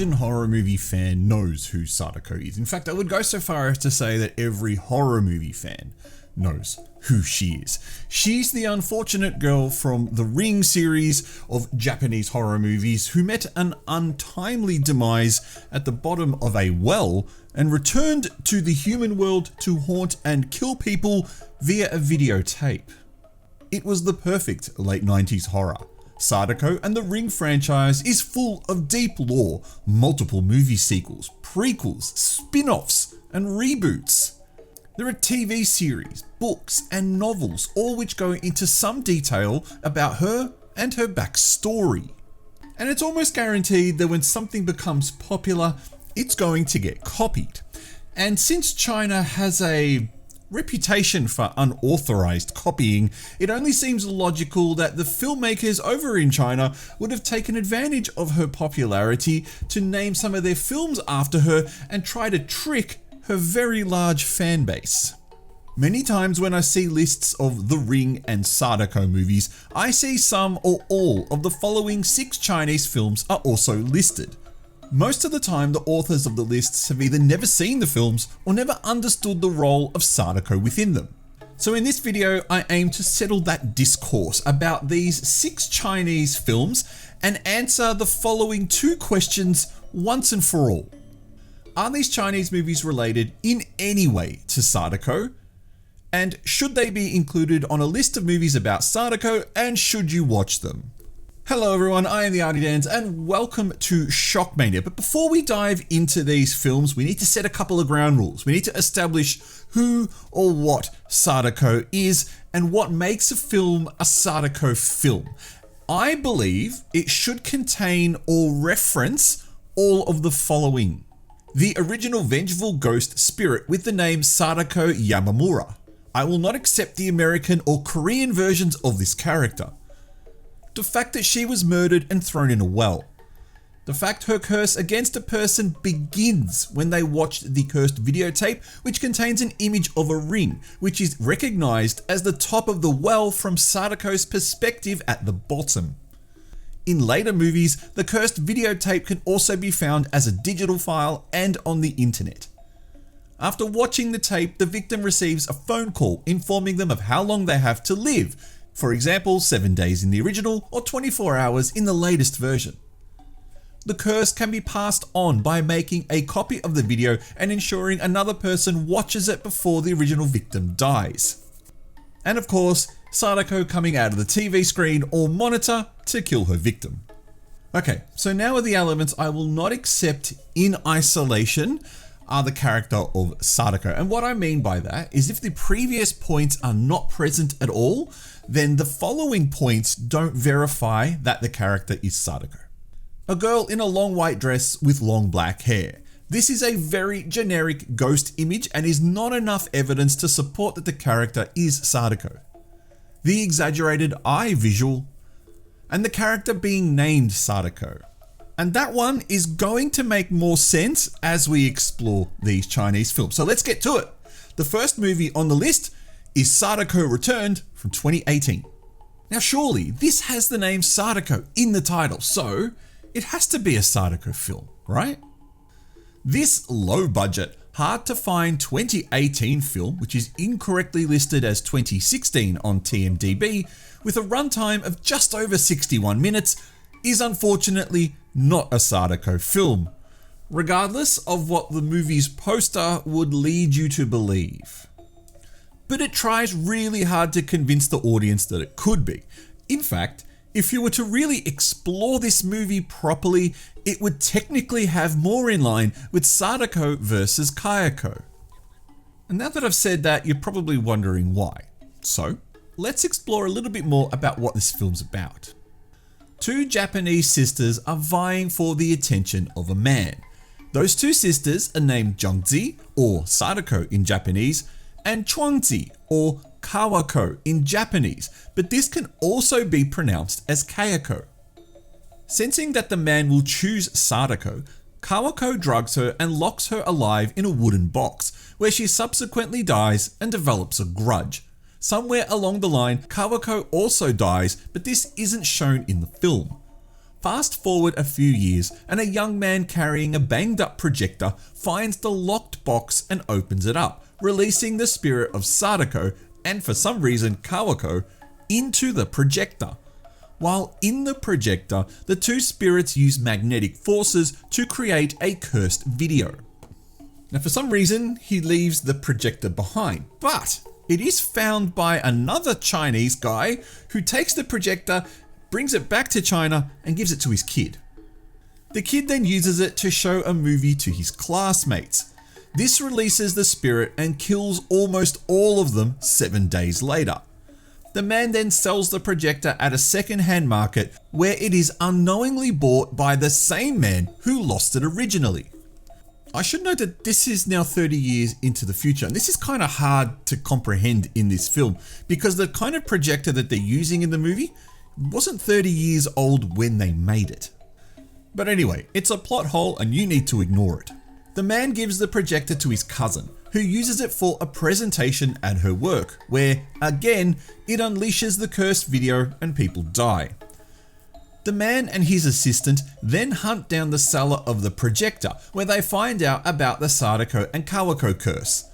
Asian horror movie fan knows who Sadako is. In fact, I would go so far as to say that every horror movie fan knows who she is. She's the unfortunate girl from the Ring series of Japanese horror movies who met an untimely demise at the bottom of a well and returned to the human world to haunt and kill people via a videotape. It was the perfect late 90s horror. Sadako and the Ring franchise is full of deep lore, multiple movie sequels, prequels, spin-offs, and reboots. There are TV series, books, and novels, all which go into some detail about her and her backstory. And it's almost guaranteed that when something becomes popular, it's going to get copied. And since China has a reputation for unauthorized copying, it only seems logical that the filmmakers over in China would have taken advantage of her popularity to name some of their films after her and try to trick her very large fan base. Many times when I see lists of The Ring and Sadako movies, I see some or all of the following 6 Chinese films are also listed. Most of the time, the authors of the lists have either never seen the films or never understood the role of Sadako within them. So in this video, I aim to settle that discourse about these 6 Chinese films and answer the following 2 questions once and for all. Are these Chinese movies related in any way to Sadako? And should they be included on a list of movies about Sadako, and should you watch them? Hello everyone, I am the Artie Dans and welcome to SHOCKMANIA. But before we dive into these films, we need to set a couple of ground rules. We need to establish who or what Sadako is and what makes a film a Sadako film. I believe it should contain or reference all of the following. The original vengeful ghost spirit with the name Sadako Yamamura. I will not accept the American or Korean versions of this character. The fact that she was murdered and thrown in a well. The fact her curse against a person begins when they watched the cursed videotape, which contains an image of a ring, which is recognized as the top of the well from Sadako's perspective at the bottom. In later movies, the cursed videotape can also be found as a digital file and on the internet. After watching the tape, the victim receives a phone call informing them of how long they have to live. For example, 7 days in the original or 24 hours in the latest version. The curse can be passed on by making a copy of the video and ensuring another person watches it before the original victim dies. And of course, Sadako coming out of the TV screen or monitor to kill her victim. Okay, so now are the elements I will not accept in isolation are the character of Sadako. And what I mean by that is if the previous points are not present at all, then the following points don't verify that the character is Sadako. A girl in a long white dress with long black hair. This is a very generic ghost image and is not enough evidence to support that the character is Sadako. The exaggerated eye visual, and the character being named Sadako. And that one is going to make more sense as we explore these Chinese films. So let's get to it. The first movie on the list is Sadako Returned from 2018. Now surely this has the name Sadako in the title, so it has to be a Sadako film, right? This low budget, hard to find 2018 film, which is incorrectly listed as 2016 on TMDb, with a runtime of just over 61 minutes, is unfortunately not a Sadako film, regardless of what the movie's poster would lead you to believe. But it tries really hard to convince the audience that it could be. In fact, if you were to really explore this movie properly, it would technically have more in line with Sadako vs Kayako. And now that I've said that, you're probably wondering why. So, let's explore a little bit more about what this film's about. 2 Japanese sisters are vying for the attention of a man. Those 2 sisters are named Jungzi, or Sadako in Japanese, and Chuangzi, or Kawako in Japanese, but this can also be pronounced as Kayako. Sensing that the man will choose Sadako, Kawako drugs her and locks her alive in a wooden box, where she subsequently dies and develops a grudge. Somewhere along the line, Kawako also dies, but this isn't shown in the film. Fast forward a few years and a young man carrying a banged up projector finds the locked box and opens it up, releasing the spirit of Sadako and for some reason Kawako into the projector. While in the projector, the two spirits use magnetic forces to create a cursed video. Now for some reason, he leaves the projector behind, but it is found by another Chinese guy who takes the projector, brings it back to China and gives it to his kid. The kid then uses it to show a movie to his classmates. This releases the spirit and kills almost all of them 7 days later. The man then sells the projector at a second-hand market where it is unknowingly bought by the same man who lost it originally. I should note that this is now 30 years into the future, and this is kind of hard to comprehend in this film because the kind of projector that they're using in the movie wasn't 30 years old when they made it. But anyway, it's a plot hole and you need to ignore it. The man gives the projector to his cousin, who uses it for a presentation at her work, where, again, it unleashes the cursed video and people die. The man and his assistant then hunt down the seller of the projector, where they find out about the Sadako and Kawako curse.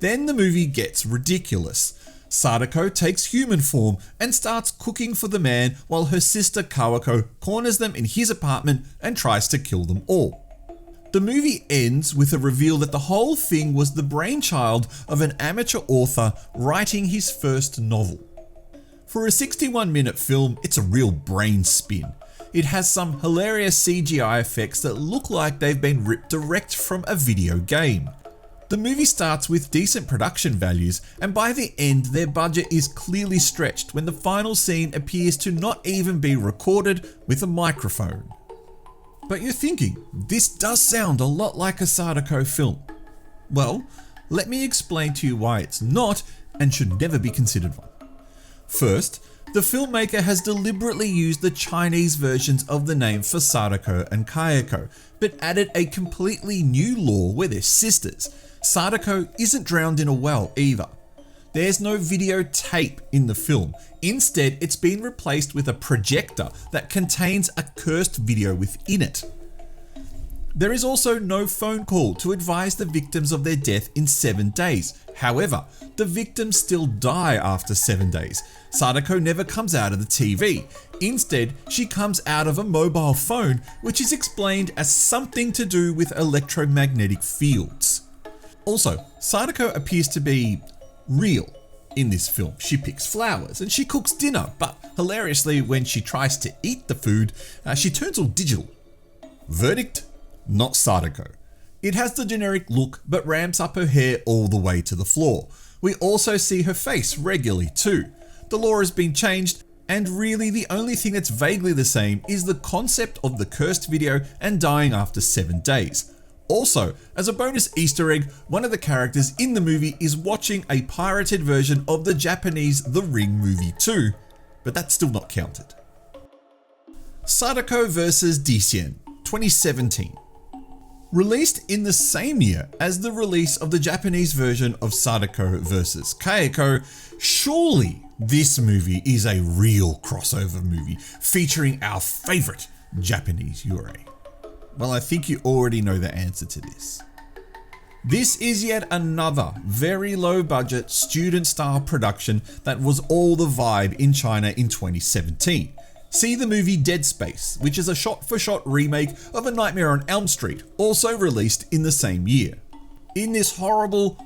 Then the movie gets ridiculous. Sadako takes human form and starts cooking for the man while her sister Kawako corners them in his apartment and tries to kill them all. The movie ends with a reveal that the whole thing was the brainchild of an amateur author writing his first novel. For a 61-minute film, it's a real brain spin. It has some hilarious CGI effects that look like they've been ripped direct from a video game. The movie starts with decent production values, and by the end their budget is clearly stretched when the final scene appears to not even be recorded with a microphone. But you're thinking, this does sound a lot like a Sadako film. Well, let me explain to you why it's not and should never be considered one. First, the filmmaker has deliberately used the Chinese versions of the name for Sadako and Kayako, but added a completely new lore where they're sisters. Sadako isn't drowned in a well either. There's no videotape in the film. Instead, it's been replaced with a projector that contains a cursed video within it. There is also no phone call to advise the victims of their death in 7 days. However, the victims still die after 7 days. Sadako never comes out of the TV. Instead, she comes out of a mobile phone, which is explained as something to do with electromagnetic fields. Also, Sadako appears to be real in this film. She picks flowers and she cooks dinner, but hilariously, when she tries to eat the food, she turns all digital. Verdict? Not Sadako. It has the generic look, but ramps up her hair all the way to the floor. We also see her face regularly too. The lore has been changed, and really the only thing that's vaguely the same is the concept of the cursed video and dying after 7 days. Also, as a bonus Easter egg, one of the characters in the movie is watching a pirated version of the Japanese The Ring movie too, but that's still not counted. Sadako vs Dixian, 2017. Released in the same year as the release of the Japanese version of Sadako vs Kayako, surely this movie is a real crossover movie featuring our favorite Japanese yurei. Well, I think you already know the answer to this. This is yet another very low budget student style production that was all the vibe in China in 2017. See the movie Dead Space, which is a shot-for-shot remake of A Nightmare on Elm Street, also released in the same year. In this horrible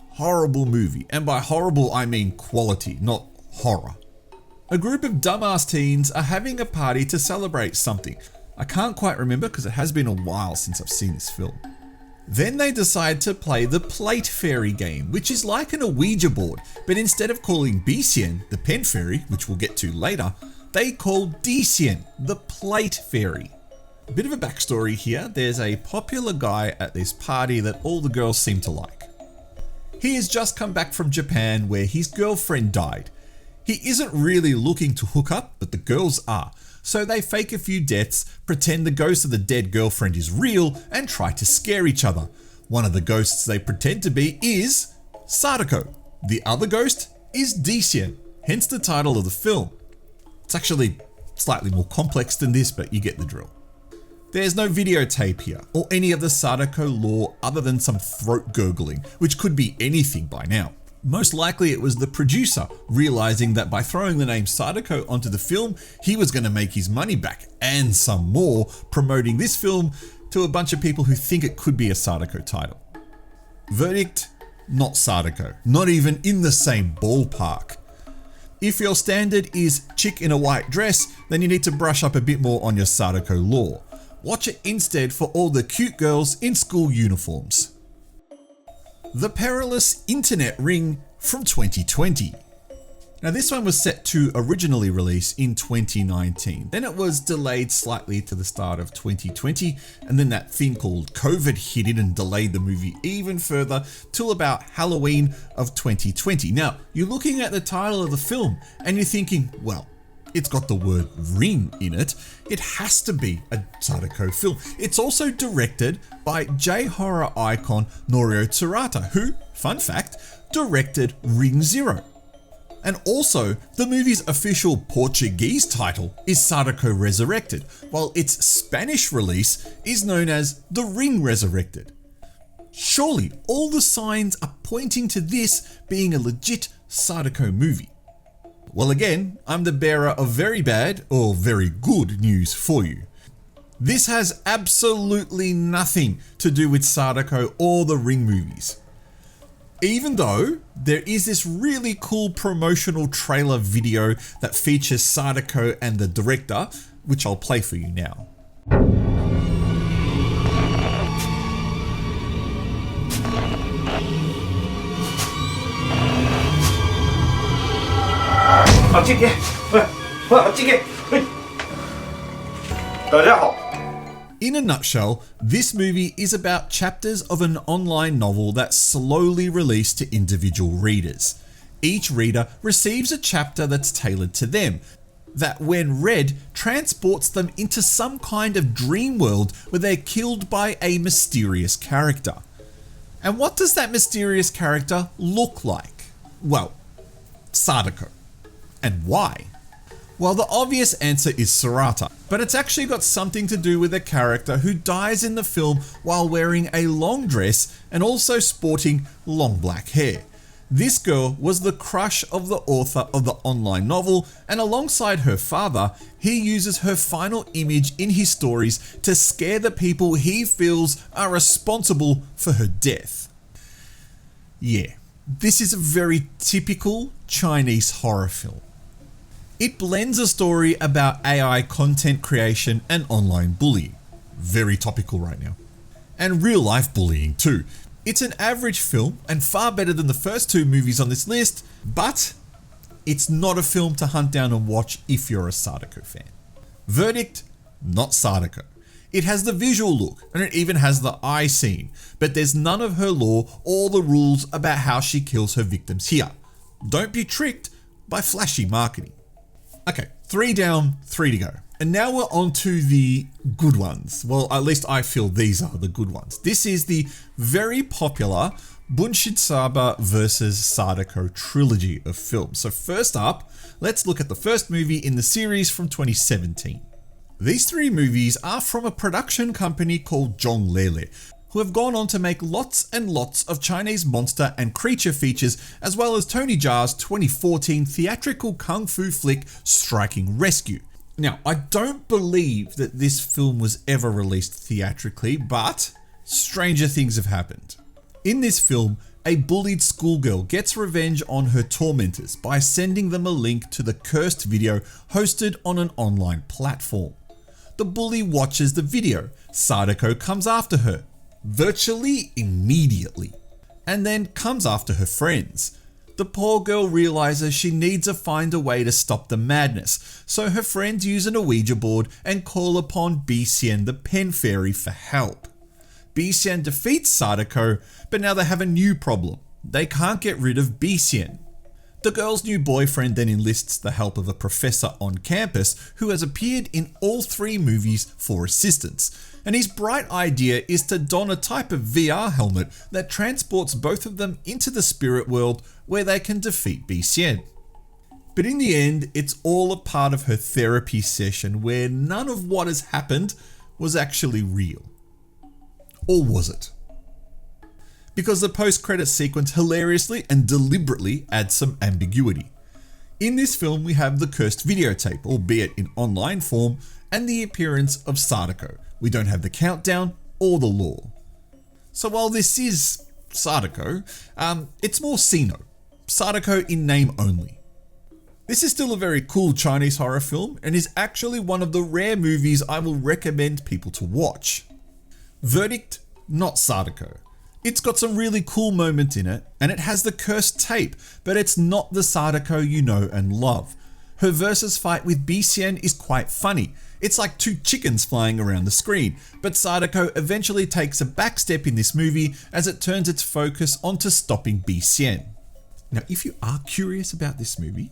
movie, and by horrible I mean quality, not horror, a group of dumbass teens are having a party to celebrate something. I can't quite remember because it has been a while since I've seen this film. Then they decide to play the Plate Fairy game, which is like an Ouija board, but instead of calling Bixian, the pen fairy, which we'll get to later, they call Dixian, the Plate Fairy. A bit of a backstory here, there's a popular guy at this party that all the girls seem to like. He has just come back from Japan where his girlfriend died. He isn't really looking to hook up, but the girls are. So they fake a few deaths, pretend the ghost of the dead girlfriend is real, and try to scare each other. One of the ghosts they pretend to be is Sadako. The other ghost is Dixian, hence the title of the film. It's actually slightly more complex than this, but you get the drill. There's no videotape here, or any of the Sadako lore other than some throat gurgling, which could be anything by now. Most likely it was the producer realizing that by throwing the name Sadako onto the film, he was going to make his money back, and some more, promoting this film to a bunch of people who think it could be a Sadako title. Verdict: not Sadako, not even in the same ballpark. If your standard is chick in a white dress, then you need to brush up a bit more on your Sadako lore. Watch it instead for all the cute girls in school uniforms. The Perilous Internet Ring from 2020. Now this one was set to originally release in 2019, then it was delayed slightly to the start of 2020, and then that thing called COVID hit in and delayed the movie even further till about Halloween of 2020. Now you're looking at the title of the film and you're thinking, well, it's got the word ring in it. It has to be a Sadako film. It's also directed by J-horror icon Norio Tsurata, who, fun fact, directed Ring Zero. And also, the movie's official Portuguese title is Sadako Resurrected, while its Spanish release is known as The Ring Resurrected. Surely, all the signs are pointing to this being a legit Sadako movie. Well, again, I'm the bearer of very bad or very good news for you. This has absolutely nothing to do with Sadako or the Ring movies. Even though there is this really cool promotional trailer video that features Sadako and the director, which I'll play for you now. In a nutshell, this movie is about chapters of an online novel that's slowly released to individual readers. Each reader receives a chapter that's tailored to them, that when read transports them into some kind of dream world where they're killed by a mysterious character. And what does that mysterious character look like? Well, Sadako. And why? Well, the obvious answer is Tsurata, but it's actually got something to do with a character who dies in the film while wearing a long dress and also sporting long black hair. This girl was the crush of the author of the online novel, and alongside her father, he uses her final image in his stories to scare the people he feels are responsible for her death. Yeah, this is a very typical Chinese horror film. It blends a story about AI content creation and online bullying, very topical right now, and real life bullying too. It's an average film and far better than the first two movies on this list, but it's not a film to hunt down and watch if you're a Sadako fan. Verdict: not Sadako. It has the visual look and it even has the eye scene, but there's none of her lore or the rules about how she kills her victims here. Don't be tricked by flashy marketing. Okay, 3 down, 3 to go. And now we're on to the good ones. Well, at least I feel these are the good ones. This is the very popular Bunshinsaba vs Sadako trilogy of films. So first up, let's look at the first movie in the series from 2017. These 3 movies are from a production company called Zhonglele, who have gone on to make lots and lots of Chinese monster and creature features, as well as Tony Jaa's 2014 theatrical kung fu flick Striking Rescue. Now, I don't believe that this film was ever released theatrically, but stranger things have happened. In this film, a bullied schoolgirl gets revenge on her tormentors by sending them a link to the cursed video hosted on an online platform. The bully watches the video. Sadako comes after her, virtually immediately, and then comes after her friends. The poor girl realizes she needs to find a way to stop the madness, so her friends use an Ouija board and call upon Dixian the pen fairy for help. Dixian defeats Sadako, but now they have a new problem. They can't get rid of Dixian. The girl's new boyfriend then enlists the help of a professor on campus who has appeared in all 3 movies for assistance, and his bright idea is to don a type of VR helmet that transports both of them into the spirit world where they can defeat Dixian. But in the end, it's all a part of her therapy session where none of what has happened was actually real. Or was it? Because the post-credits sequence hilariously and deliberately adds some ambiguity. In this film, we have the cursed videotape, albeit in online form, and the appearance of Sadako. We don't have the countdown or the lore. So while this is Sadako, it's more Sino. Sadako in name only. This is still a very cool Chinese horror film and is actually one of the rare movies I will recommend people to watch. Verdict, not Sadako. It's got some really cool moments in it, and it has the cursed tape, but it's not the Sadako you know and love. Her versus fight with Dixian is quite funny. It's like two chickens flying around the screen, but Sadako eventually takes a back step in this movie as it turns its focus onto stopping Dixian. Now, if you are curious about this movie,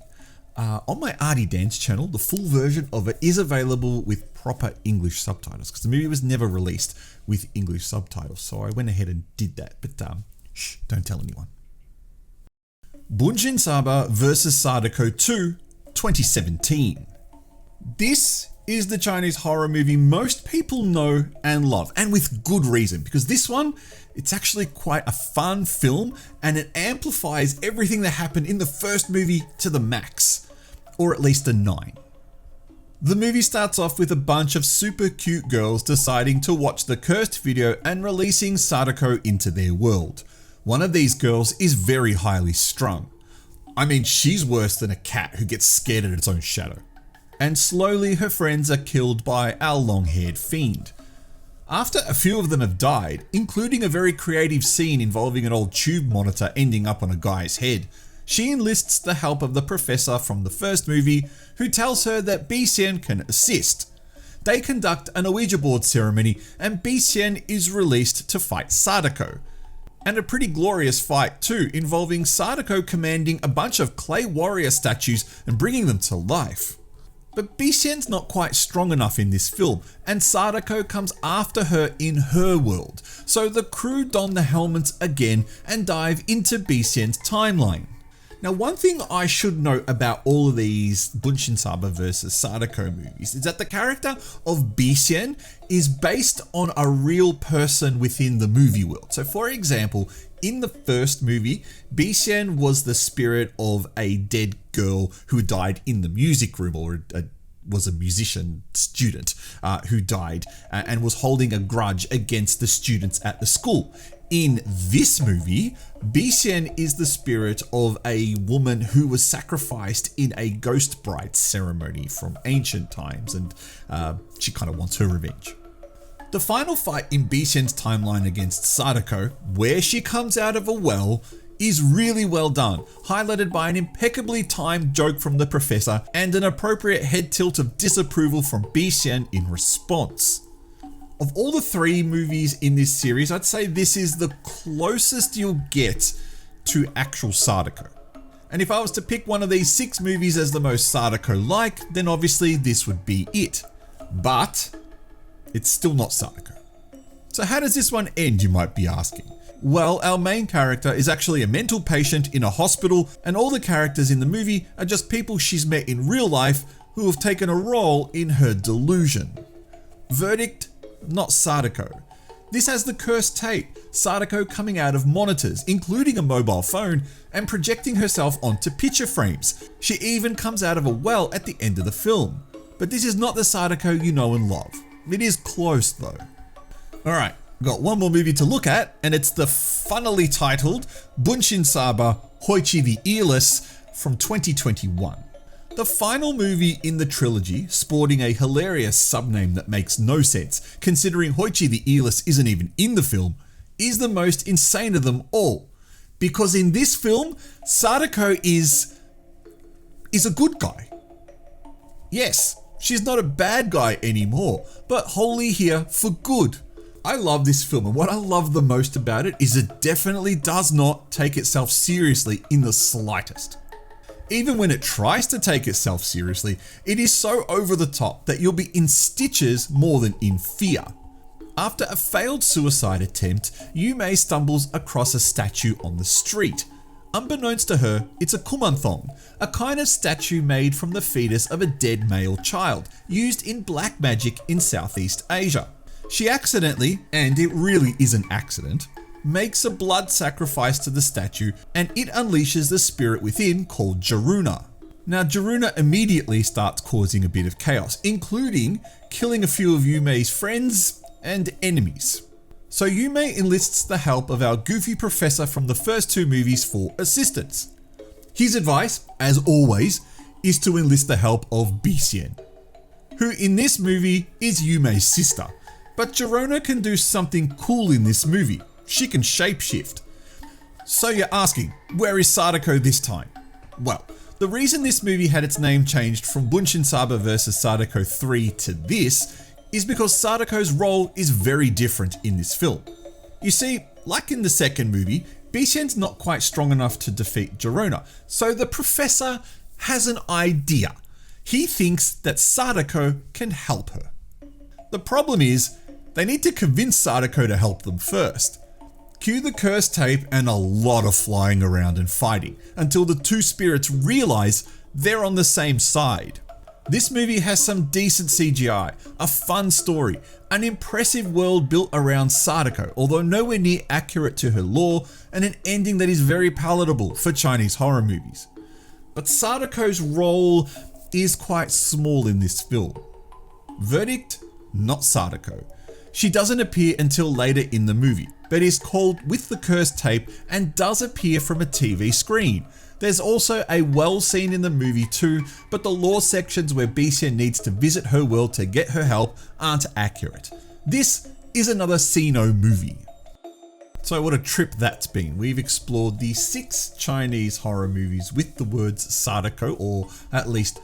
on my Arty Dance channel, the full version of it is available with proper English subtitles, because the movie was never released with English subtitles, so I went ahead and did that, but shh, don't tell anyone. Bunshinsaba VS Sadako 2, 2017. This is the Chinese horror movie most people know and love, and with good reason, because this one, it's actually quite a fun film and it amplifies everything that happened in the first movie to the max, or at least a 9. The movie starts off with a bunch of super cute girls deciding to watch the cursed video and releasing Sadako into their world. One of these girls is very highly strung. I mean, she's worse than a cat who gets scared at its own shadow. And slowly her friends are killed by our long-haired fiend. After a few of them have died, including a very creative scene involving an old tube monitor ending up on a guy's head, she enlists the help of the professor from the first movie, who tells her that Dixian can assist. They conduct an Ouija board ceremony and Dixian is released to fight Sadako. And a pretty glorious fight too, involving Sadako commanding a bunch of clay warrior statues and bringing them to life. But Dixian's not quite strong enough in this film, and Sadako comes after her in her world, so the crew don the helmets again and dive into Dixian's timeline. Now, one thing I should note about all of these Bunshinsaba vs Sadako movies is that the character of Dixian is based on a real person within the movie world. So for example, in the first movie, Dixian was the spirit of a dead girl who died in the music room, or was a musician student who died and was holding a grudge against the students at the school. In this movie, Dixian is the spirit of a woman who was sacrificed in a ghost bride ceremony from ancient times, and she kind of wants her revenge. The final fight in Dixian's timeline against Sadako, where she comes out of a well, is really well done, highlighted by an impeccably timed joke from the professor and an appropriate head tilt of disapproval from Dixian in response. Of all the 3 movies in this series, I'd say this is the closest you'll get to actual Sadako. And if I was to pick one of these 6 movies as the most Sadako-like, then obviously this would be it. But it's still not Sadako. So how does this one end, you might be asking? Well, our main character is actually a mental patient in a hospital, and all the characters in the movie are just people she's met in real life who have taken a role in her delusion. Verdict, not Sadako. This has the cursed tape, Sadako coming out of monitors, including a mobile phone, and projecting herself onto picture frames. She even comes out of a well at the end of the film. But this is not the Sadako you know and love. It is close though. Alright, got one more movie to look at, and it's the funnily titled Bunshinsaba Hoichi the Earless from 2021. The final movie in the trilogy, sporting a hilarious subname that makes no sense, considering Hoichi the Earless isn't even in the film, is the most insane of them all. Because in this film, Sadako is a good guy. Yes, she's not a bad guy anymore, but wholly here for good. I love this film, and what I love the most about it is it definitely does not take itself seriously in the slightest. Even when it tries to take itself seriously, it is so over the top that you'll be in stitches more than in fear. After a failed suicide attempt, Yume stumbles across a statue on the street. Unbeknownst to her, it's a kumanthong, a kind of statue made from the fetus of a dead male child, used in black magic in Southeast Asia. She accidentally, and it really is an accident, makes a blood sacrifice to the statue, and it unleashes the spirit within called Jaruna. Now Jaruna immediately starts causing a bit of chaos, including killing a few of Yumei's friends and enemies. So Yumei enlists the help of our goofy professor from the first two movies for assistance. His advice, as always, is to enlist the help of Dixian, who in this movie is Yumei's sister. But Jaruna can do something cool in this movie. She can shapeshift. So you're asking, where is Sadako this time? Well, the reason this movie had its name changed from Bunshinsaba vs Sadako 3 to this is because Sadako's role is very different in this film. You see, like in the second movie, Dixian's not quite strong enough to defeat Jaruna, so the professor has an idea. He thinks that Sadako can help her. The problem is, they need to convince Sadako to help them first. Cue the curse tape and a lot of flying around and fighting until the two spirits realize they're on the same side. This movie has some decent CGI, a fun story, an impressive world built around Sadako, although nowhere near accurate to her lore, and an ending that is very palatable for Chinese horror movies. But Sadako's role is quite small in this film. Verdict? Not Sadako. She doesn't appear until later in the movie, but is called with the curse tape and does appear from a TV screen. There's also a well scene in the movie too, but the lore sections where Dixian needs to visit her world to get her help aren't accurate. This is another See-No movie. So what a trip that's been. We've explored the 6 Chinese horror movies with the words Sadako, or at least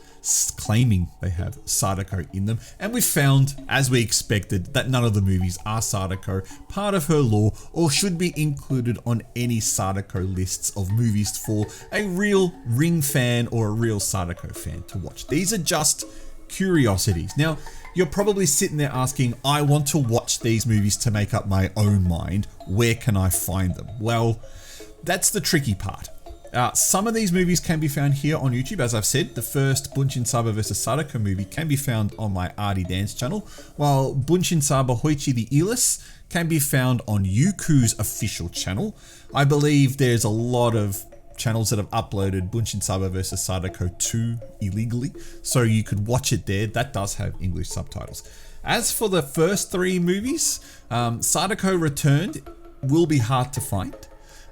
claiming they have Sadako in them, and we found, as we expected, that none of the movies are Sadako, part of her lore, or should be included on any Sadako lists of movies for a real Ring fan or a real Sadako fan to watch. These are just curiosities. Now, you're probably sitting there asking, I want to watch these movies to make up my own mind. Where can I find them? Well, that's the tricky part. Some of these movies can be found here on YouTube. As I've said, the first Bunshinsaba vs Sadako movie can be found on my Arty Dance channel, while Bunshinsaba Hoichi the Earless can be found on Youku's official channel. I believe there's a lot of channels that have uploaded Bunshinsaba vs Sadako 2 illegally, so you could watch it there. That does have English subtitles. As for the first 3 movies, Sadako Returned will be hard to find.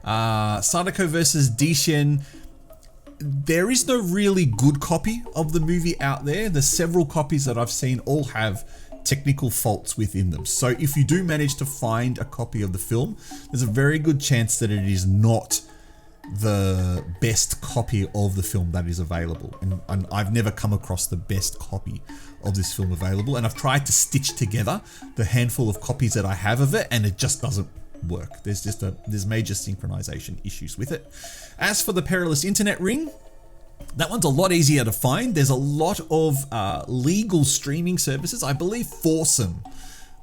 Sadako vs Dixian, there is no really good copy of the movie out there. The several copies that I've seen all have technical faults within them. So if you do manage to find a copy of the film, there's a very good chance that it is not the best copy of the film that is available. And I've never come across the best copy of this film available. And I've tried to stitch together the handful of copies that I have of it, and it just doesn't work. There's major synchronization issues with it. As for the Perilous internet ring, that one's a lot easier to find. There's a lot of legal streaming services. I believe Foursome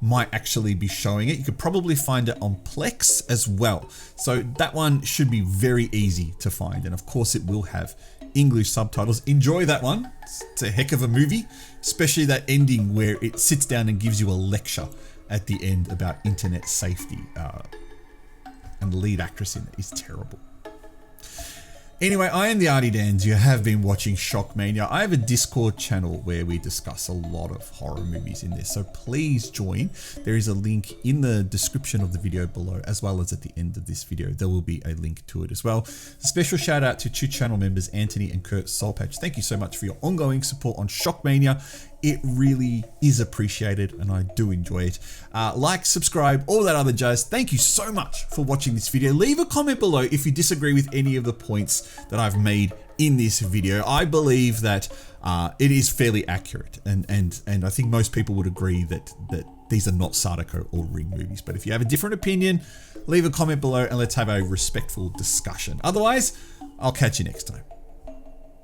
might actually be showing it. You could probably find it on Plex as well. So that one should be very easy to find. And of course it will have English subtitles. Enjoy that one. It's a heck of a movie, especially that ending where it sits down and gives you a lecture at the end about internet safety. And the lead actress in it is terrible. Anyway, I am the Arty Dans. You have been watching Shockmania. I have a Discord channel where we discuss a lot of horror movies in there, so please join. There is a link in the description of the video below, as well as at the end of this video. There will be a link to it as well. A special shout out to 2 channel members, Antony and Kurt Soulpatch. Thank you so much for your ongoing support on Shockmania. It really is appreciated and I do enjoy it. Like, subscribe, all that other jazz. Thank you so much for watching this video. Leave a comment below if you disagree with any of the points that I've made in this video. I believe that it is fairly accurate, and I think most people would agree that these are not Sadako or Ring movies. But if you have a different opinion, leave a comment below and let's have a respectful discussion. Otherwise, I'll catch you next time.